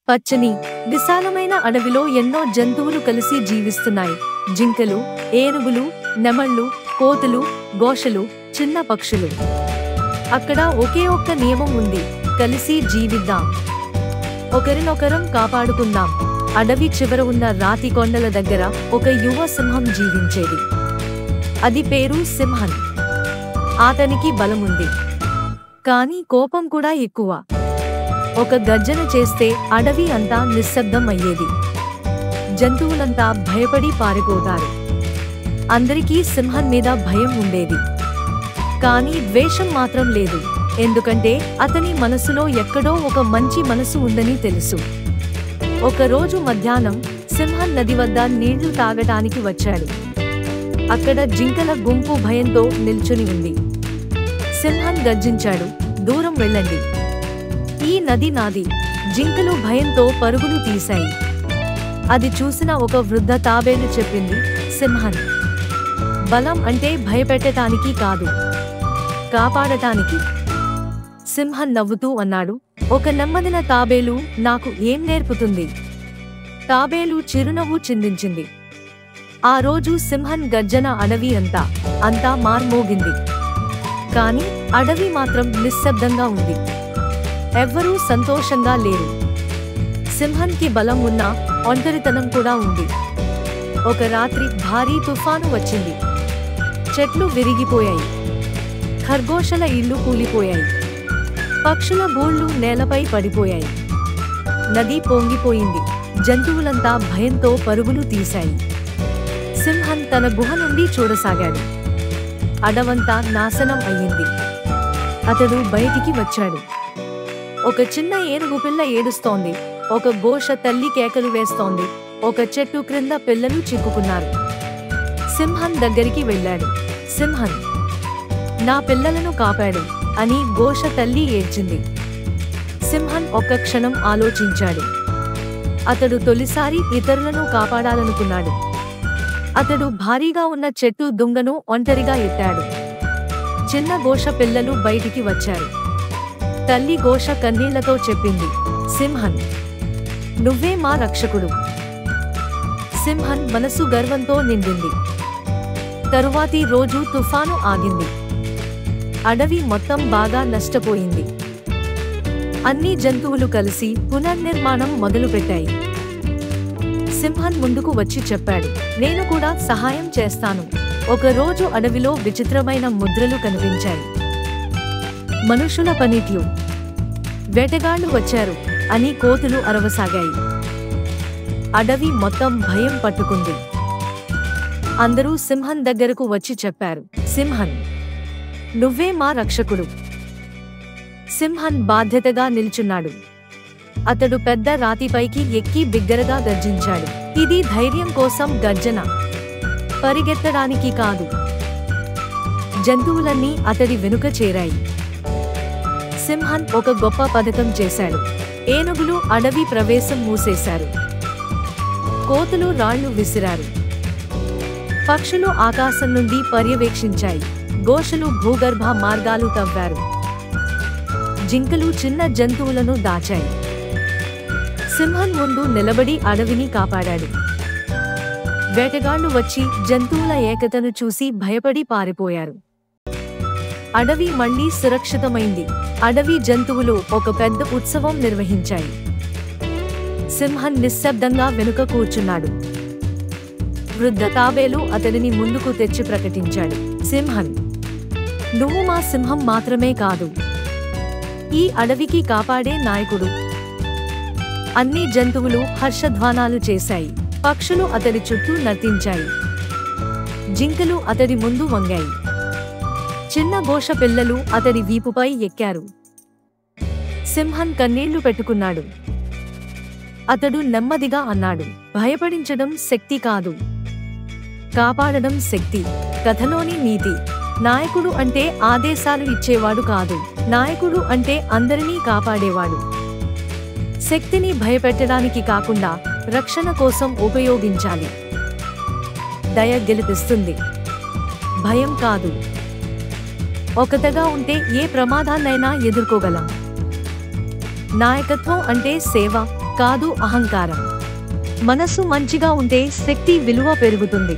పచ్చని విశాలమైన అడవిలో ఎన్నో జంతువులు కలిసి జీవిస్తున్నాయి. జింకలు, ఏనుగులు, నెమళ్ళు, కోతులు, గోషలు, చిన్న పక్షులు. అక్కడ ఒకే ఒక్క నియమం ఉంది: కలిసి జీవిద్దాం, ఒకరినొకరం కాపాడుకుందాం. అడవి చివర ఉన్న రాతి కొండల దగ్గర ఒక యువ సింహం జీవించేది. అది పేరు సింహన్. అతనికి బలముంది, కానీ కోపం కూడా ఎక్కువ. ఒక గర్జన చేస్తే అడవి అంతా నిశ్శబ్దం అయ్యేది. జంతువులంతా భయపడి పారిపోతారు. అందరికీ సింహన్ మీద భయం ఉండేది, కానీ ద్వేషం మాత్రం లేదు. ఎందుకంటే అతని మనసులో ఎక్కడో ఒక మంచి మనసు ఉందని తెలుసు. ఒకరోజు మధ్యాహ్నం సింహన్ నది వద్ద నీళ్లు తాగటానికి వచ్చాడు. అక్కడ జింకల గుంపు భయంతో నిల్చుని ఉంది. సింహన్ గర్జించాడు, దూరం వెళ్ళండి, ఈ నది నాది. జింకలు భయంతో పరుగులు తీశాయి. అది చూసిన ఒక వృద్ధ తాబేలు చెప్పింది, సింహన్, బలం అంటే భయపెట్టటానికి కాదు, కాపాడటానికి. సింహన్ నవ్వుతూ అన్నాడు, ఒక నెమ్మదిన తాబేలు నాకు ఏం నేర్పుతుంది? తాబేలు చిరునవ్వు చిందించింది. ఆ రోజు సింహన్ గర్జన అడవి అంతా మార్మోగింది. కాని అడవి మాత్రం నిశ్శబ్దంగా ఉంది. ఎవ్వరూ సంతోషంగా లేరు. సింహన్ కి బలం ఉన్నా ఒంటరితనం కూడా ఉంది. ఒక రాత్రి భారీ తుఫాను వచ్చింది. చెట్లు విరిగిపోయాయి, ఖర్గోశల ఇళ్లు కూలిపోయాయి, పక్షుల గూళ్ళు నేలపై పడిపోయాయి. నది పొంగిపోయింది. జంతువులంతా భయంతో పరుగులు తీశాయి. సింహన్ తన గుహ నుండి చూడసాగాడు. అడవంతా నాశనం అయ్యింది. అతడు బయటికి వచ్చాడు. ఒక చిన్న ఏనుగు పిల్ల ఏడుస్తోంది. ఒక గోష తల్లి కేకలు వేస్తోంది. ఒక చెట్టు క్రింద పిల్లలు చిక్కుకున్నారు. సింహన్ దగ్గరికి వెళ్ళాడు. సింహన్, నా పిల్లలను కాపాడు అని గోష తల్లి ఏడ్చింది. సింహన్ ఒక్క క్షణం ఆలోచించాడు. అతడు తొలిసారి ఇతరులను కాపాడాలనుకున్నాడు. అతడు భారీగా ఉన్న చెట్టు దుంగను ఒంటరిగా ఎత్తాడు. చిన్న గోష పిల్లలు బయటికి వచ్చారు. తల్లి గోష కన్నీళ్లతో చెప్పింది, సింహన్, నువ్వే మా రక్షకుడు. సింహన్ మనసు గర్వంతో నిండింది. తరువాతి రోజు తుఫాను ఆగింది. అడవి మొత్తం బాగా నష్టపోయింది. అన్ని జంతువులు కలిసి పునర్నిర్మాణం మొదలుపెట్టాయి. సింహన్ ముందుకు వచ్చి చెప్పాడు, నేను కూడా సహాయం చేస్తాను. ఒకరోజు అడవిలో విచిత్రమైన ముద్రలు కనిపించాయి. మనుషుల పనిట్లు. వేటగాళ్లు వచ్చారు అని కోతులు అరవసాగాయి. అడవి మొత్తం భయం పట్టుకుంది. అందరూ సింహన్ దగ్గరకు వచ్చి చెప్పారు, సింహన్, నువ్వే మా రక్షకుడు. సింహన్ బాధ్యతగా నిల్చున్నాడు. అతడు పెద్ద రాతిపైకి ఎక్కి బిగ్గరగా గర్జించాడు. ఇది ధైర్యం కోసం గర్జన, పరిగెత్తడానికి కాదు. జంతువులన్నీ అతడి వెనుక చేరాయి. సింహన్ ఒక గొప్ప పథకం చేశాడు. ఏనుగులు అడవి ప్రవేశం మూసేశారు. కోతులు రాళ్లు విసిరారు. పక్షులు ఆకాశం నుండి పర్యవేక్షించాయి. గోషలు భూగర్భ మార్గాలు తవ్వారు. జింకలు చిన్న జంతువులను దాచాయి. సింహన్ ముందు నిలబడి అడవిని కాపాడాడు. వేటగాళ్లు వచ్చి జంతువుల ఏకతను చూసి భయపడి పారిపోయారు. అడవి మళ్లీ సురక్షితమైంది. అడవి జంతువులు ఒక పెద్ద ఉత్సవం నిర్వహించాయి. సింహన్ నిశ్శబ్దంగా వెనుక కూర్చున్నాడు. వృద్ధ తాబేలు అతడిని ముందుకు తెచ్చి ప్రకటించాడు, సింహన్, నువ్వు మా సింహం మాత్రమే కాదు, ఈ అడవికి కాపాడే నాయకుడు. అన్ని జంతువులు హర్షధ్వానాలు చేశాయి. పక్షులు అతడి చుట్టూ నర్తించాయి. జింకలు అతడి ముందు వంగాయి. చిన్న గోష పిల్లలు అతడి వీపుపై ఎక్కారు. సింహన్ కన్నీళ్లు పెట్టుకున్నాడు. అతడు నెమ్మదిగా అన్నాడు, భయపడించడం శక్తి కాదు, కాపాడడం శక్తి. కథలోని నీతి. నాయకుడు అంటే ఆదేశాలు ఇచ్చేవాడు కాదు. నాయకుడు అంటే అందరినీ కాపాడేవాడు. శక్తిని భయపెట్టడానికి కాకుండా రక్షణ కోసం ఉపయోగించాలి. దయ గెలిపిస్తుంది, భయం కాదు. ఒకటిగా ఉంటే ఏ ప్రమాదాన్నైనా ఎదుర్కోగలం. నాయకత్వం అంటే సేవ, కాదు అహంకారం. మనసు మంచిగా ఉంటే శక్తి విలువ పెరుగుతుంది.